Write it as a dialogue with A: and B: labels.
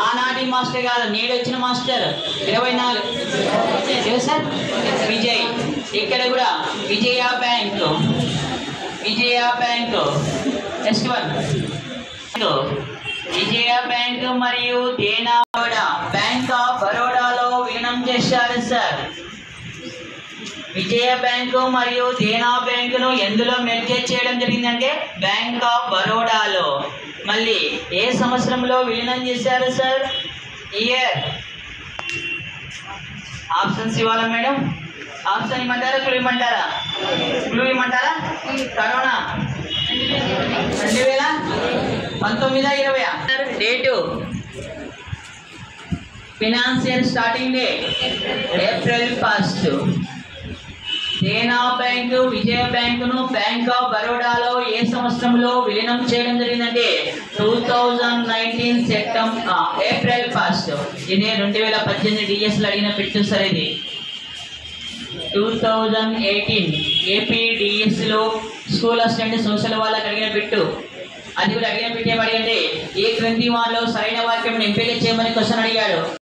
A: ఆనాటి మాస్టర్ కాదు, నేడు వచ్చిన మాస్టర్ 24 సార్ విజయ్. ఇక్కడ కూడా విజయ బ్యాంక్, విజయ బ్యాంక్ నెక్స్ట్ వన్ విజయ బ్యాంక్ మరియు దేనా బరోడా, బ్యాంక్ ఆఫ్ బరోడాలో విలీనం చేశారు సార్. విజయ బ్యాంకు మరియు దేనా బ్యాంకును ఎందులో మెర్జర్ చేయడం జరిగిందంటే బ్యాంక్ ఆఫ్ బరోడాలో. మళ్ళీ ఏ సంవత్సరంలో విలీనం చేశారు సార్? ఇయర్. ఆప్షన్స్ ఇవ్వాలా మేడం? ఆప్షన్ ఇవ్వమంటారా, క్లూ ఇవ్వమంటారా? క్లూ ఇవ్వమంటారా? Corona 2019-20 date. Financial starting day April 1. Dena bank Vijaya బ్యాంకును బ్యాంక్ ఆఫ్ బరోడాలో ఏ సంవత్సరంలో విలీనం చేయడం జరిగిందంటే 2019 April 1. ఇదే 2018 డిఎస్లు అడిగిన పెట్టు సార్. ఇది 2018 ఏపీ డిఎస్లో స్కూల్ అసిస్టెంట్ సోషల్ వాళ్ళకి అడిగిన పెట్టు. అది కూడా అడిగిన పెట్టేమడిగంటే ఏ క్రింది వారిలో సరైన వాక్యం ఎంపిక చేయమని క్వశ్చన్ అడిగాడు.